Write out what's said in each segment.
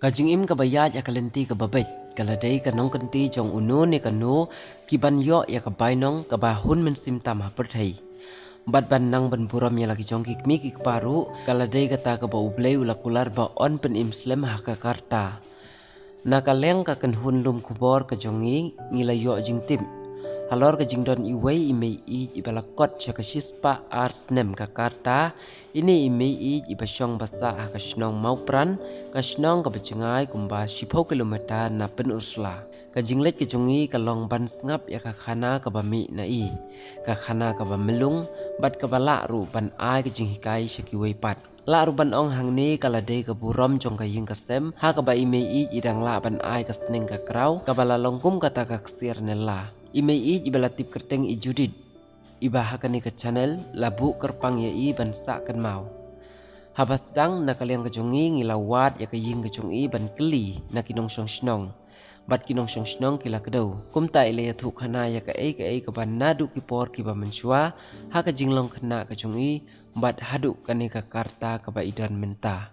Kajing im kabayat ya kalenti kababet kaladai kanong kanti jong unu ne kanu kiban yo ya kabainong kabahun men simtam haperthai. Bat ban nang ban puram ya lagi jong kikmi kik paru kaladai kata kaba ublay ulakular ba on pen imslem hakakarta. Nakaleng ka kanhun lum kubor ka jongi ngila yo jing tim. Halor ka jingdon iway imay ibalakot siya ka shispa ars nem ka karta ini imay ibasyong basa ka shnong maupran ka shnong ka bacingay kumba 10 kilometer na penusla. Ka jinglet ka jongi ka long ban sngap ya ka khana ka bami na ka khana ka bamelung bat ka bala ru ban ay ka jinghikai siya kiway pat. La ruban ong hang ni kalade ka burom jong ka ying kasem ha ka ba imei idang la ban ai ka sning ka kraw ka bala longkum kata ka ksir nela imei ibala tip kerteng i judit iba ha ka ni ka channel labu kerpang ya i ban sa kan mau habas dang na kaliang ka jongi ngilawat ya ka ying ka jongi ban keli na kinong song snong bat kinong song snong kila kadaw kumta ile ya thuk hana ya ka ka ban nadu ki por ki ba menswa ha ka jinglong khana ka jongi bat haduk kani ka karta ka ba idan menta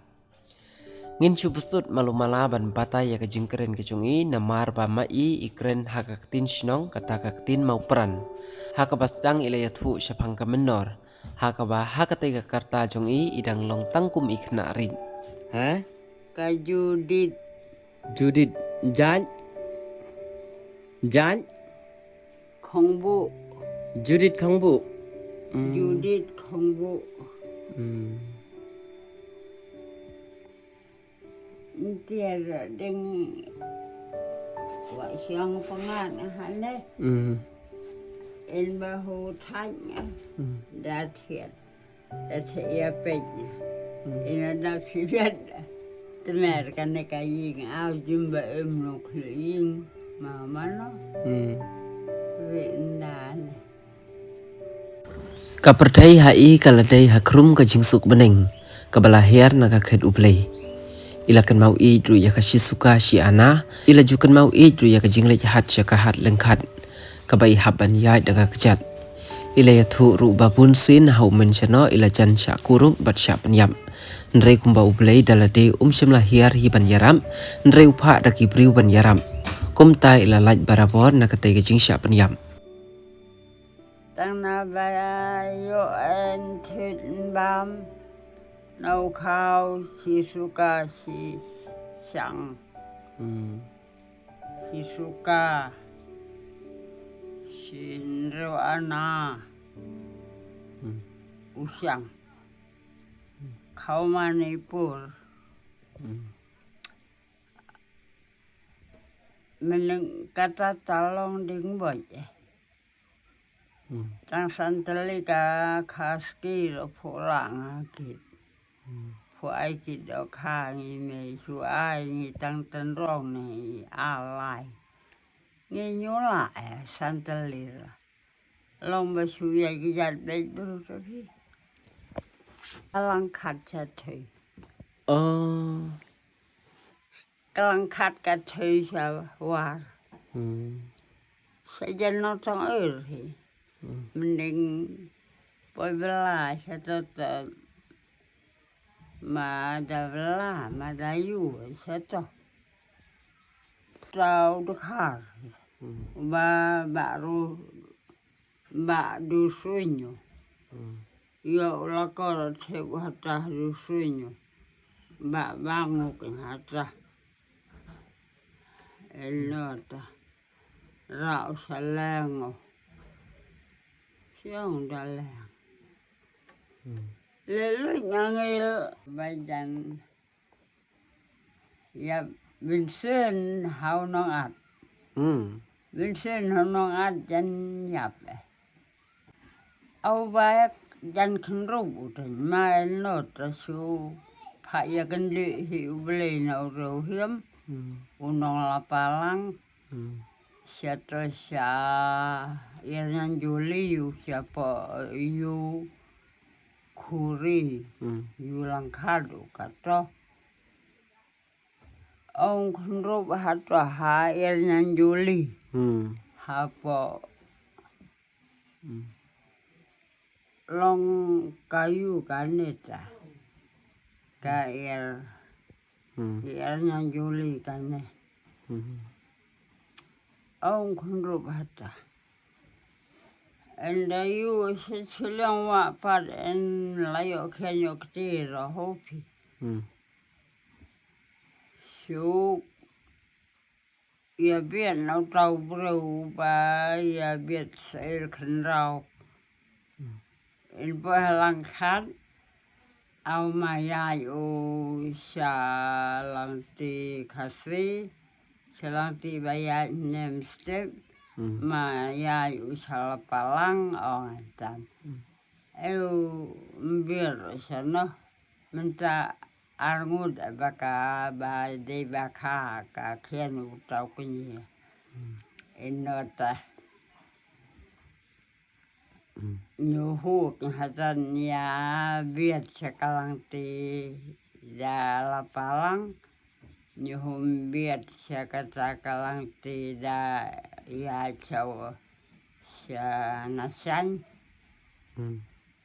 ngin chu busut malu malaban bata ya ka jingkeren ka jongi na mar ba mai ikren ha ka tin snong kata ka tin mau pran ha ka basdang ile ya thu syapang ka menor ha ka ba ha ka te ka karta jongi idang long tangkum ikhna rin ha Ka Judit Judit jan jan Khong Bu Judit khangbu Judit Khong Bu tiada deng wa siang pangan hane en bahu tanya dat ya penya en ada sibat temer kan kaing au jumba no kling mama no rendan Kaperdai hai kaladai hakrum ka jingsuk beneng kabalahiar naga khed ublay ila kan mau ru ya ka shisuka shi ana ila jukan mau ru ya ka jingle hat sya ka hat lengkhat ka bai haban ya daga kejat ila ya thu ru babun sin hau men chano ila jan sya kurung bat sya penyam ndrei kumba ublay dalade shim lahir hi ban yaram ndrei upha daki briu ban yaram kumta ila laj barabor na ka te ka jing sya penyam tăng na ba yo en thịt băm nấu khao Shizuka sang Shizuka Shinro ana usang khao Manipur mình kata talong ding boy tăng santali ka khaski ro phulang kit phu ai kit do kha ngi me chu ai ngi tăng tân rong ni alai ngi nyu la santali long ba chu ya ki jat be du so phi alang khat cha thei alang khat ka thei sa war sa jan no tang hi mending poi bela satu ma da bela ma da yu satu tau dekhar ba du sueño yo la kor se hata du sueño ba bangu ke hata el nota rau salengo siang dalang lelu nyangil bajan ya Vincent hau nong at Vincent hau nong at jan yap au bayak jan khnru thai mai no ta su pha ya kan li hi ble na ro hiam unong la palang siapa yang Juli siapa yu kuri yu langkadu kata ông không rút hát và hai yang Juli apa long kayu kaneta kair Biarnya Juli kan ne. Ông không rụp hạt and you silang wa par en layo kenyo ktira hopi. Siu ia biết nấu trâu bro ba ia biết sẽ khẩn rau. En bơ lang khát au mà ya yo sa lang ti khasi sa lang ti ba ya nem step mà ya yo sa palang on tan. Eu biết sa no minta arngud baka ba de baka ka khen trâu cái gì en nota nhiều hút hatan ya biết sekalang ti da la palang nhiều hôm biết sekata kalang ti da ya chau sa nasan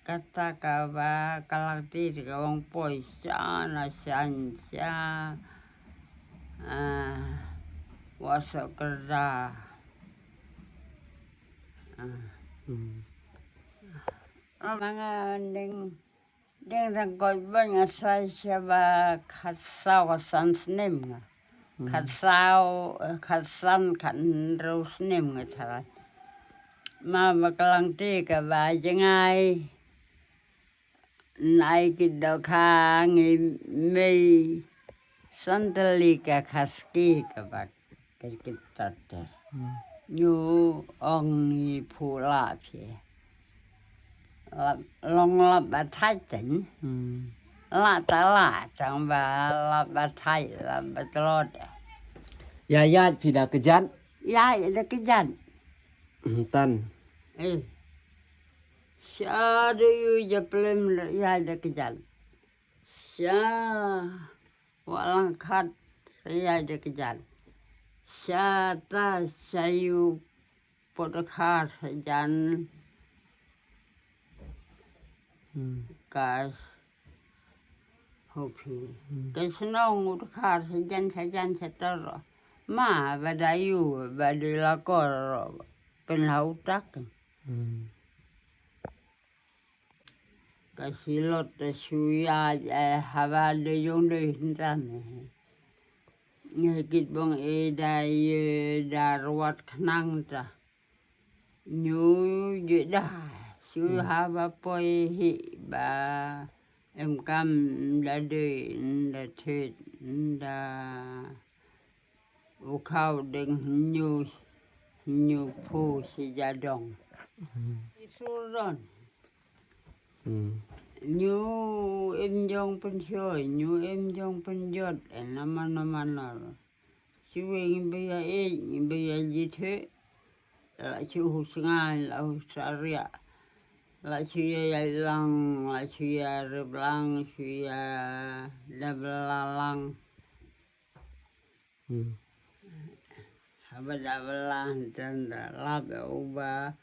kata ka ba kalang ti ka wong poi sa nasan sa wasa kerja mga ding rang coi bên nga sai sa ba khát sao san snem nga khát san khăn rau snem nga thara mà kalang ti ka ba jangai nai ki do kha ngi mei santali ka khaski ka ba cái tat như ông phụ lạ phía long là bà thái tỉnh lạ ta lạ chẳng bà là bà thái là bà lót Ya pida kejan. ya là cái dân Tan. sa du ya plem ya là cái dân sa walang khat ya là cái dân sa ta sayu podkar jan ka hopi cái snong podkar jan setor ma badayu badila kor penhau tak ka silot suya hava de yong de hintan ngekit bong dai darwat khnang ta nyu je da su hava poi hi ba em cam đã đi đã thịt đã u khao đừng nhiều phu si gia đồng số rồi nhiều em dòng bên chơi nhiều em dòng bên giọt năm nào chú em bây giờ gì thế lại chú hút ngay là hút sa ria lại chú ya lang lại chú ya rệp lang chú ya đập lang haba đập lang chân là lắp ở ba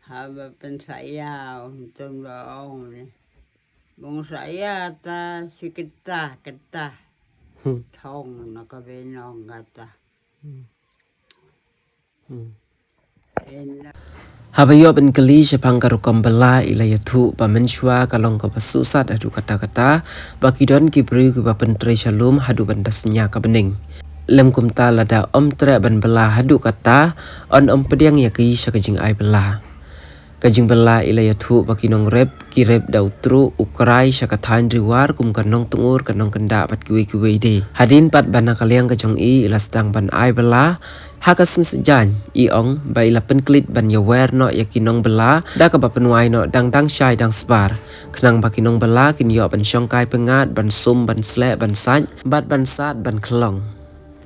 haba bên saya chân là ông này bông saya ta si kita thong nó có bên non gata Habayo ben keli sepang karukam bela ilaya tu pamenshwa kalong ka pasusat adu kata-kata baki don kibri ku pentri shalom hadu bandasnya ka bening lem kumta lada om tre ban bela hadu kata on pediang ya ki sakajing ai bela kajing bela ilaya tu baki nong rep kirep dautru ukrai sakathan riwar kum kanong tungur kanong kenda pat kiwe de hadin pat bana kaliang kajong i ilastang ban ai bela hakasen sejan i ong bai la penklit ban yawer no yakinong bela da ka bapenwai no dang shai dang sbar khnang bakinong bela kin yo ban shongkai pengat ban sum ban sle ban saj bat ban sat ban klong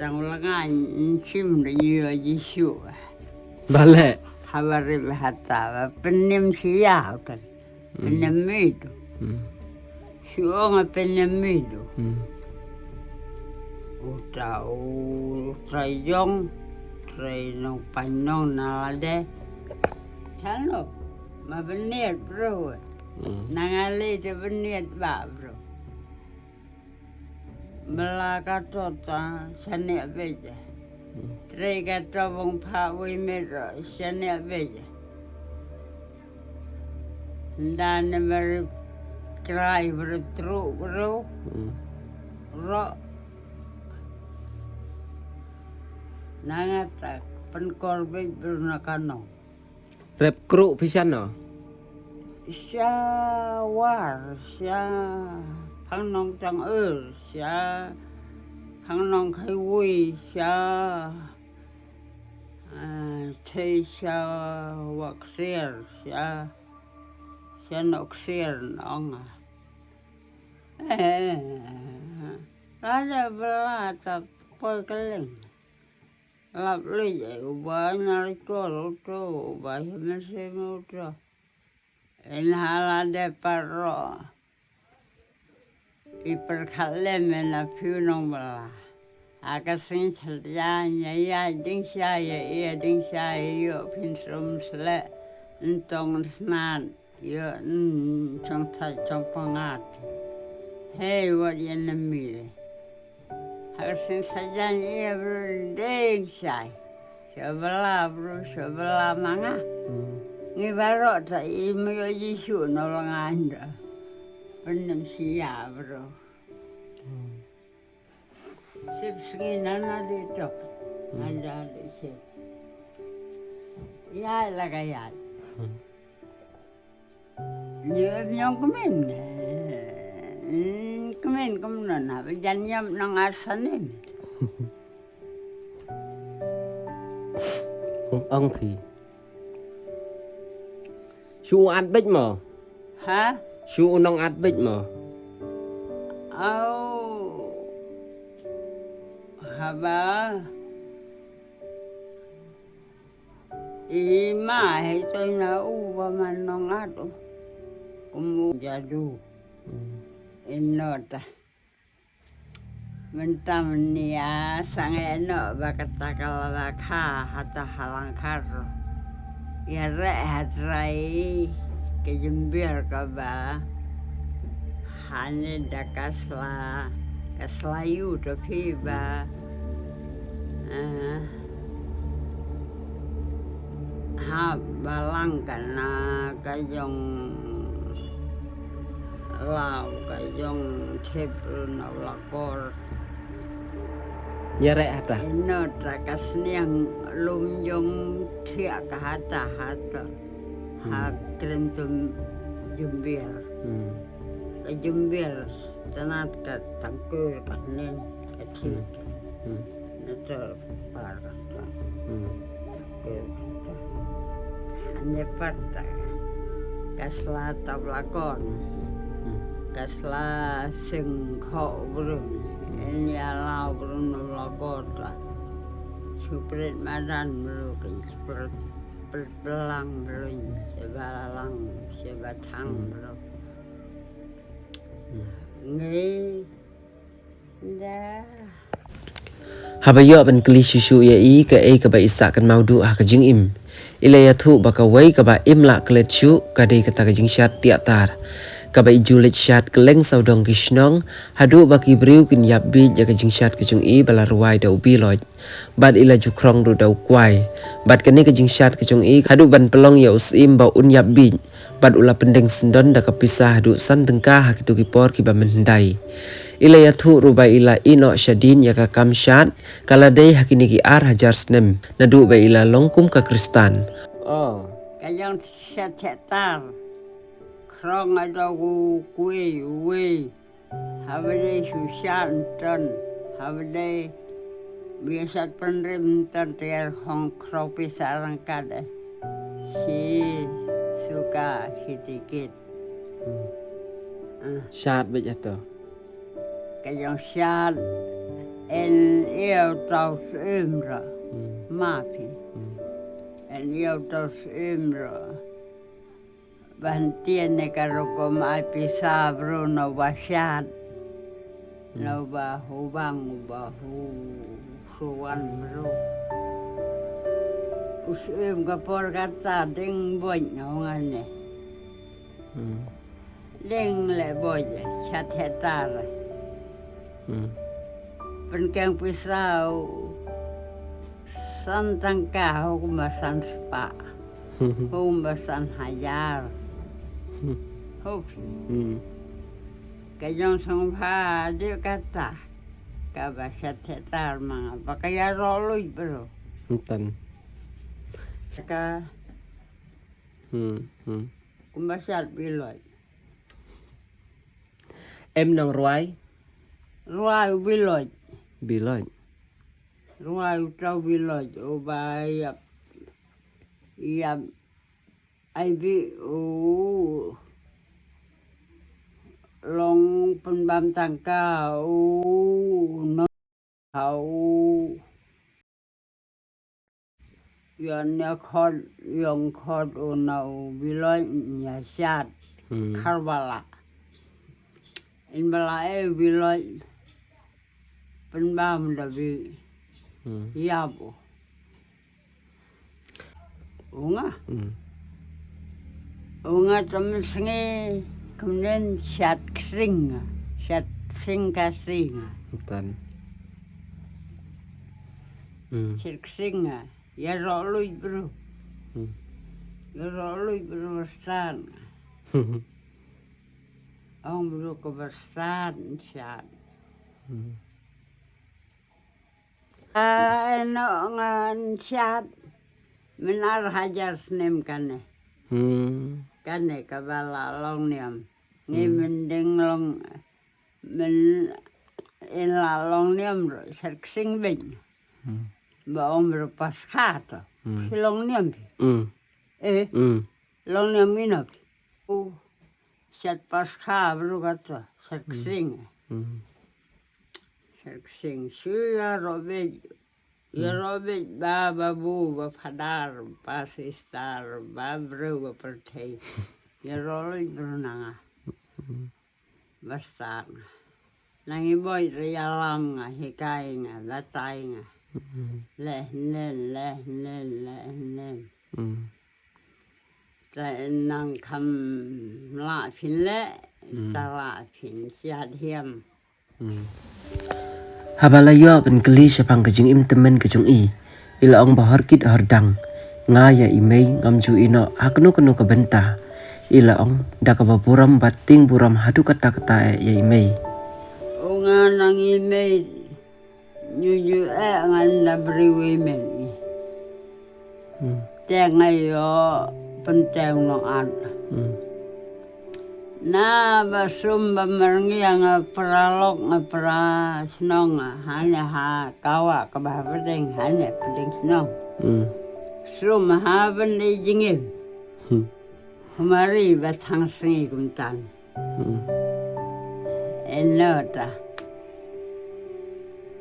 tang langan chim de yu ji shu bale habari bahata penim siya kan penim mido shuong penim mido utau trayong tray nong panong nalade chano ma beniat bro nangali te beniat ba bro bela katota sani beja. Trei katobong pa wimero sani beja. Dan mer krai bertru bro ro nangata penkorbej berunakano. Rep kru pisan no. Siya war, siya pangnong tang siya pangnong khai wui, siya thầy siya waksir, siya noksir nong ada bela tak poi keling. Lap li ubah nyari kol tu, ubah masih muda. Inhala de parro iperkalem na punong bala akasin chalanya ya ding sya ya ding sya yo pinsum sle ntong snan yo chong thai chong pangat hey what in the mire akasin sajanya ya ding sya sebala manga Ngi baro ta imo yo Yesu nolong anda. Penem siya bro. Sip singi nana di top. Anda di sip. Ya la kaya. Nyong kemen. Kemen na. Janjam nang asanin. Ông thì Su ăn bích mà. Hả? Su nong ăn bích mà. Haba. Ima itu na uwa manong ato. Kumu jadu. Inota. Mentam niya sange no bakatakal bakha hata halang karo. Ya hatrai kejembir ka ba. Hane da kaslayu to phi ba. Ha balang kana kajong lao kajong thep na lakor. Ya rek hata. Eno takasniang lumjong kia kahata ha krentum jembir ka jembir tanat ka tangkur kanen kecil nato parata hanya pata kasla tablakon kasla sengkho bro ini alau bruno lagota supret madan bro kan belang bro sebalang sebatang bro ngi dah Habayo ban kli susu ya i ka ba isa kan maudu ha ka jing im. Ila ya thu ba ka wai ka ba im la klet chu ka dei ka ta ka jing shat tiatar. Ka ba julit shat keleng saudong kishnong hadu ba ki briu kin yap bi ya ka jing shat ka jung i bala ruai da ubi loj. Bad ila jukrong du da kwai. Bad ka ni ka jing shat ka jung i hadu ban pelong ya usim ba un yap bi. Bad ula pendeng sendon da ka pisah hadu san tengka ha kitu ki por ki ba menhendai. Ila ya thu rubai ila ino syadin ya ka kamshat kala dei hakini ki ar hajar snem nadu ba ila longkum ka kristan. kajang setetar krong ada kue habade susan ton habade biasa penrem ton tiar hong kropi sarang kada si suka sedikit Shat ba jato. kajang syad en yêu tau imra mafi en yêu tau imra bantian ne karo ko mai pisa bro no basyad no ba hubang ba hu suwan bro usim ka por kata ding boy no ngane ding le boy chat hetar Penkeng pisau santangka hukumasan spa. Hukumasan hajar. Hopi. Kayong sangha dia kata kabasat tetar mga pakaya roloy bro. Entan. Ka kumbasat biloy. Em nang ruai Ruai biloy. biloj. Ruai utau biloy. Ubayap. Iap. Aibi long penbam tangka no hau yon ya khod yong khod no biloy nya syat karbala in bala biloy penbam dabi yapo unga temen sengi kemudian syat sing kasing Entan. syat sing ya rolui bro ya rolui bro bestan ông bro ke bestan syat no ngan syat menar hajar senem kane kane kabala long niam ngi mending long men in la long niam syat sing bing ba ông bro pas khato long niam long niam minap syat pas kha bro kata syat sing sing suya robej ya robej ba babu ba padar ba sistar ba bro ba pertei ya roloi brunanga bastar nangi boy rialam nga hikai nga batai nga leh nen ta nang kam la phin le ta la phin siat hiam Habalayo ben keli syapang kejing im temen kejung i. Ila ong bahar kit hardang. Ngaya imei ngamju ino haknu kenu kebenta. Ila ong dakabapuram bating buram hadu kata-kata ya imei. Unga nang imei nyuju ngan labri wimen. Tengai yo penteng no an. Na basum bamergi nga pralok nga pra snong hanya ha kawa kabah pedeng hanya pedeng snong. Sum ha bende jingim. Humari batang sengi kumtan. Enota.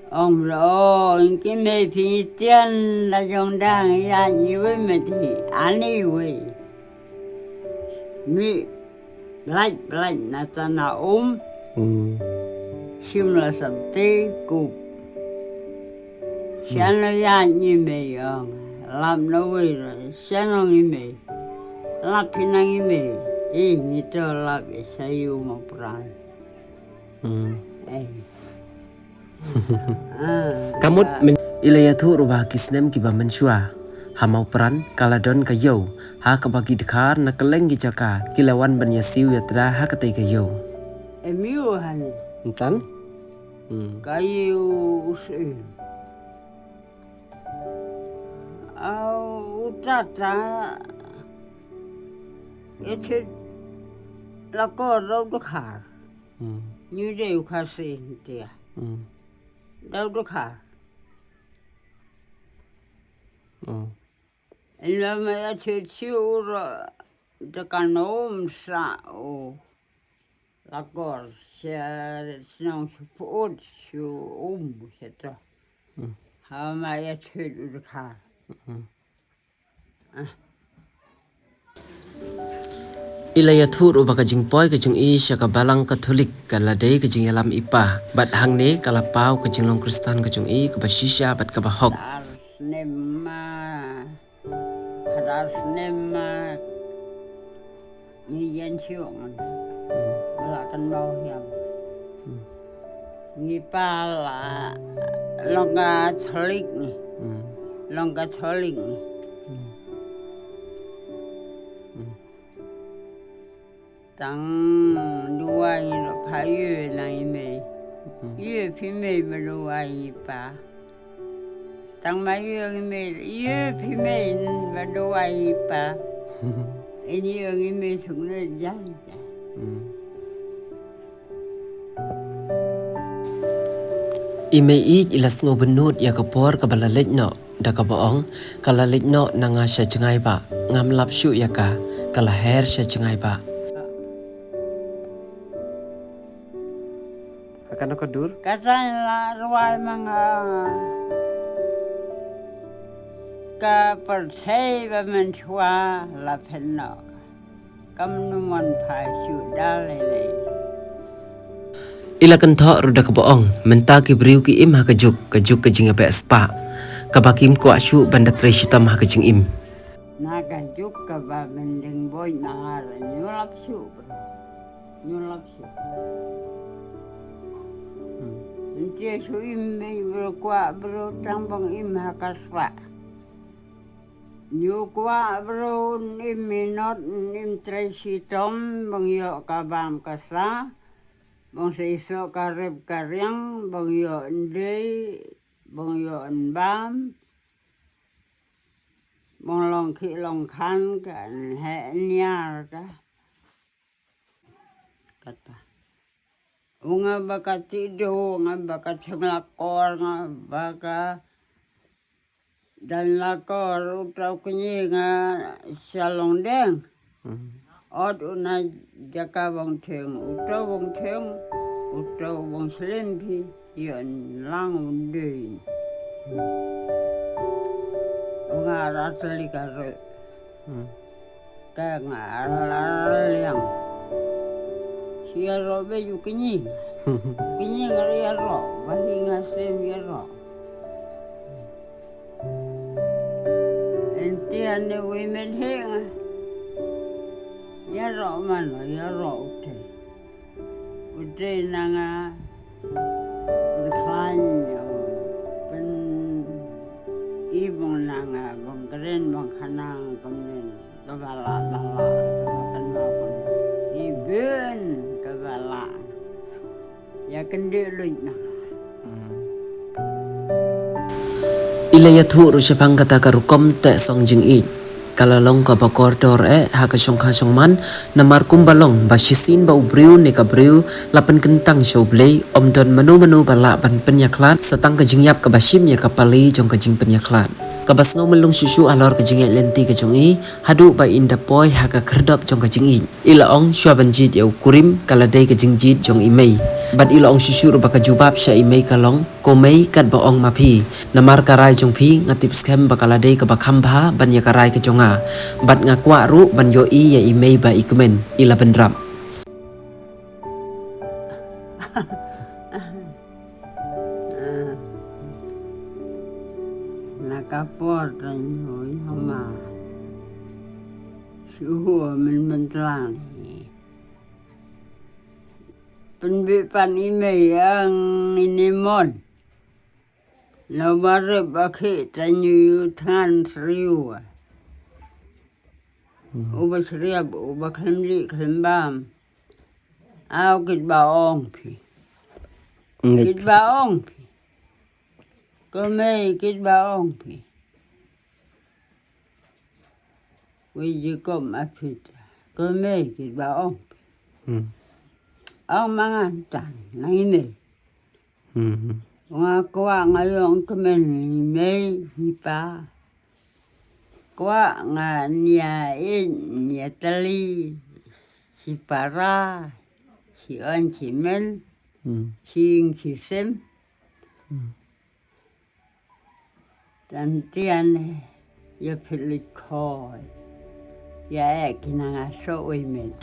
Ông lo inki me pitian la jong dang ya yiwe meti ani we. Mi Black natana simla sabte kup siano ya nyime yang lam no we siano ngime lapinang ngime nito lap sayu mo pran Kamut ilaya tu rubah kisnem kiba mensyua. Hamau peran kaladon kayo ha kabagi dekar na keleng gijaka kilawan banyasiu ya tada ha katai kayo. Emiu hane Entan? kayu usin au utata itu lakor rau dekar như đều khasi dia rau dekar Lama chiu dekan sa lakor senang seput situ hama ya chiu dekar Ilaya tu rubah kajing poi kajing i syaka balang katolik kaladai kajing yalam ipa bat hang ne kalapau kajing long kristan kajing i kabasisya bat kabahok. Kadar nema ni yen siung belakan mau hiam Ngipala long Catholic ni. Long Catholic ni. Tang dua ini payu nang ini. Ye pime berdua ipa. Tang mayu ini ye pime berdua ipa. Ini yang ini sebenarnya jaga. Ime ilas ngobenut ya kapor kabalalek no da kabaong kalalek no nanga sya cengai ba ngam lapsyu ya ka kalaher sya cengai ba. Akan aku dur? Katanya ruai mga ka percaya bermentua la penok. Kamnuman pasyu dalele. Ila kan thok ruda kabaong menta ki briu ki im ha kajuk ke jing ape spa kabakim ko asyu bandak reshitam ha kajing im. Naga juk ka ba mending boy na nyulap syu bro. Nyulap syu. Nanti su im bro kwa bro tambang im ha kaspa. Nyu kwa bro im minot im treshitom bang yo ka bam kasa. Bang seiso karib karyang bang yo ndey bang yo bam. Bang long ki long khan kan he nyar ka. Kata. Unga baka tido, nga baka tsenglakor, nga baka dan lakor utaw kunyi nga shalong deng. Od una jaka bang teng, utaw bang selimpi, yun lang undin. Unga ratali karo. Kaya nga araliang. Siya robe yu kinyi. Kinyi nga ria ro, bahi nga sem ya ro. Enti ane women he nga. Ya ro mano, ya ro ute. Ute na nga bertanya. Pen ibong na nga, bang keren, bang kanang, kemudian kebala-bala, kemakan makan. Ibon kebala. Ya kendi luit na. Ila ya thu ru syapang kata karukom te song jing i kalalong ka bakor dor ha ka syong man namar kumbalong bashisin ba ubriu ne ka briu lapan kentang show blay om don manu bala ban penyaklat setang ka jingyap ka bashim ya ka pali jong ka jing penyaklat kabas ngau melung susu alor ka jingai lenti ka jong i hadu ba inda poi ha ka kerdop jong ka jing i ila ong syua banjit ya kurim kaladai ka jingjit jong imei bat ila ong susu ru ba ka jubab sya imei kalong komei kat ba ong mapi namar karai jong pi ngatip skem ba kaladai ka ba khamba ban ya karai ka jonga bat ngakwa ru ban yo i ya imei ba ikumen ila bendrap. Nakapor tayo hama. Suhu mentlang. Penbipan ime yang inimon. Nomor baki tayo tangan seriu. Uba seriab, uba klemli klembam. Aw kit baong pi. Kit baong pi. Kami kit baong pi. Wiji kom apita. Kami kit baong pi. Ang mga tan na ime. Nga kuwa ngayon kami ime hipa. Kuwa nga niyain niya tali. Si para. Si on si mel. Si sem. Tantian ya pelikoi. Ya kinangaso imen.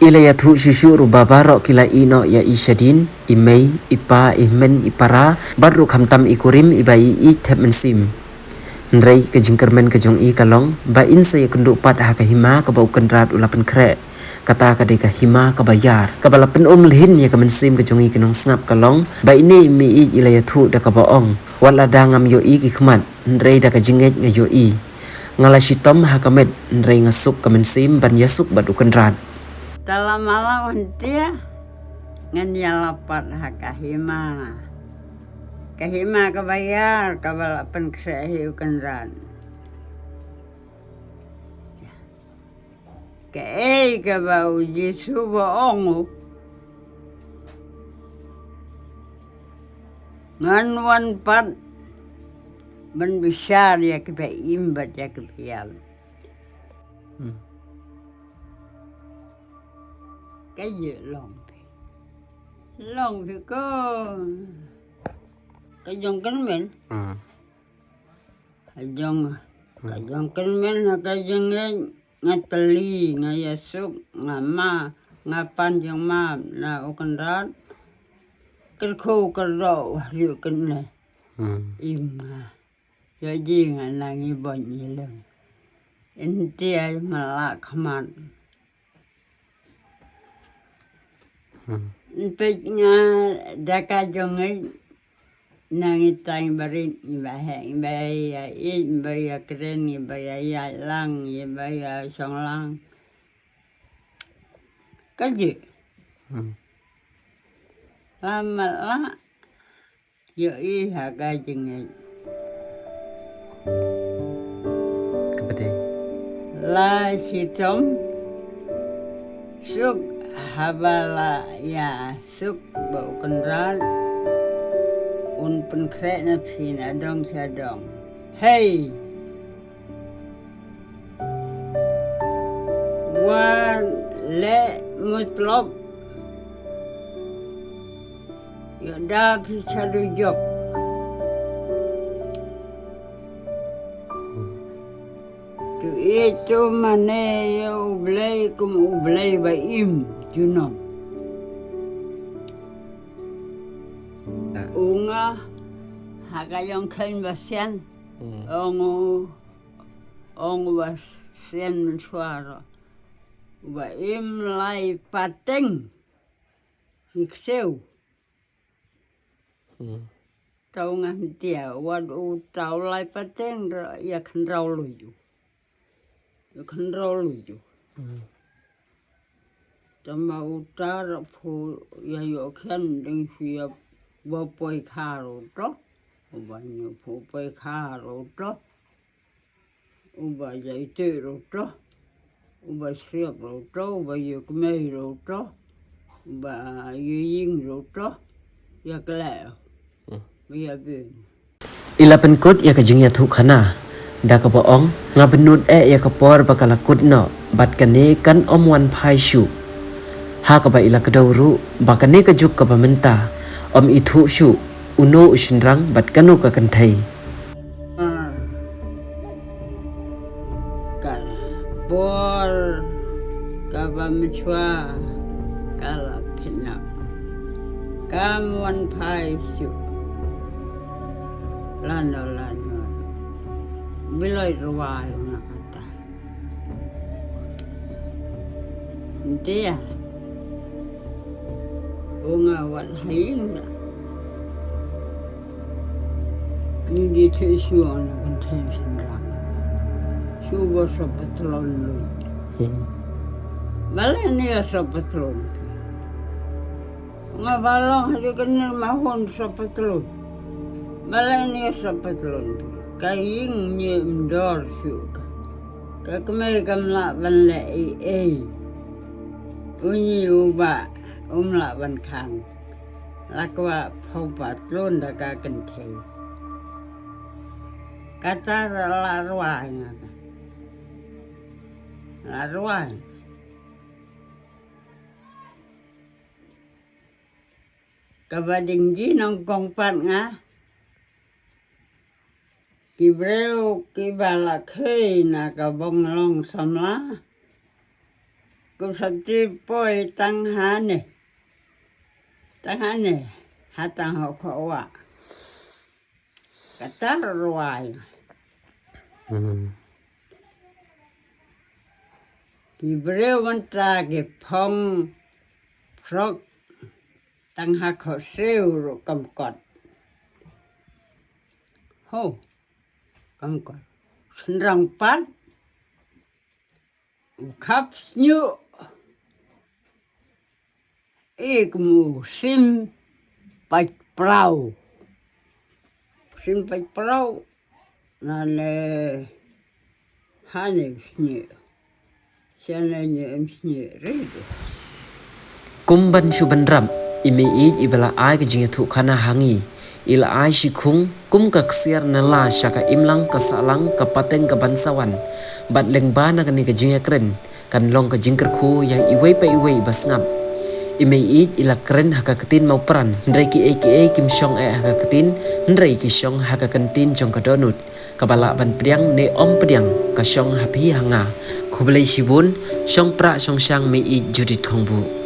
Ila ya thu susu ru babaro kila ino ya isyadin imei ipa imen ipara baru khamtam ikurim ibai i thep mensim nrei ke jingkermen ke jong i kalong ba in se kendu pat ha ka hima ka bau kendrat ulapan kre kata kadika hima kabayar kabala pen lihin ya kamen sim ke jongi kenong snap kalong ba ini mi I ilaya thu da kabaong wala dangam yo I ki khmat ndrei da ka jinget nga yo I ngala shitom hakamet ndrei ngasuk kamen sim ban yasuk badukan rat dalam malam dia ngan lapat hakahima kahima kabayar kabala pen krehi kenran ke kabau Yesu boongu ngan wan pat ben besar ya ke imbat ya ke pial cái gì lòng thì có cái dòng cánh mình cái dòng cánh mình là cái dòng ngay tali ngay yasuk ngay ma ngay pan dòng ma là ô con rát cái khô cái rộ rượu cái này im cho gì ngay là như bệnh như lần in tia mà lạ khăm Pek nga daka jongai nangitang barin ibaheng baya in baya kren baya ya lang baya song lang cái gì lama la yo I ha cái jongai kapatay la si tom suk habala ya suk bau kenral un penkret na pina dong sa dong hey wan le mutlop ya da bisa dujok tu itu mana ya ublay kum ublay ba im junong unga hakayong kain basian ongu basian mensuara ba im lai pateng hikseu tau ngan tia wad u tau lai pateng ya kan rau luju tama utar pu ya yo khan ding fia bo poi kharo to uba nyu pu poi kharo to uba jai te ro to uba sriap ro to uba yo kmei ro to uba yo ying ro to ya kla ya bin ila penkut ya kajing ya thu khana da ka boong nga benut ya kapor bakala kutno bat kane kan wan phai shu ha ka ba ila kadawru bakane ka juk ka pamenta itu shu uno ushinrang bat kanu ka kanthai kala por kaba michwa kala pina kam wan phai shu lano bilai ruwai na kata dia unga wan haina ni te shuo na kan tension lang shuo so patrol lu bale ni so patrol nga balong hari kan mahon so patrol bale ni so patrol kaing ni ndor shuka kakme kamla banle unyi uba umla ban khang lakwa phau patlon da ka kan the kata la ruai kabading ji nong kong pat nga kibreu kibala khơi na ka bong long samla ku sati poi tang hane hatang ho khowa kata ruai ki breu manta ki phong frog tăng hạ khó siêu rồi cầm cọt hô cầm cọt sinh răng phát khắp nhựa ik mù sim bạch prau sim bạch prau là nè hai nè nhựa xe nè nhựa rồi Kumban shuban ram ime ij ibala ai ka jinga thu khana hangi ila ai shikhung kum ka ksiar na la shaka imlang ka salang ka pateng ka bansawan bat lengba na kani ka jinga kren kan long ka jingker khu yang iwei pa iwei basngap ime ij ila kren haka ketin mau peran ndrei ki kim shong haka ketin ndrei ki shong haka kentin jong ka donut kabala ban priang ne om priang ka shong hapi hanga khublei shibun shong pra shong shang me ij judit khongbu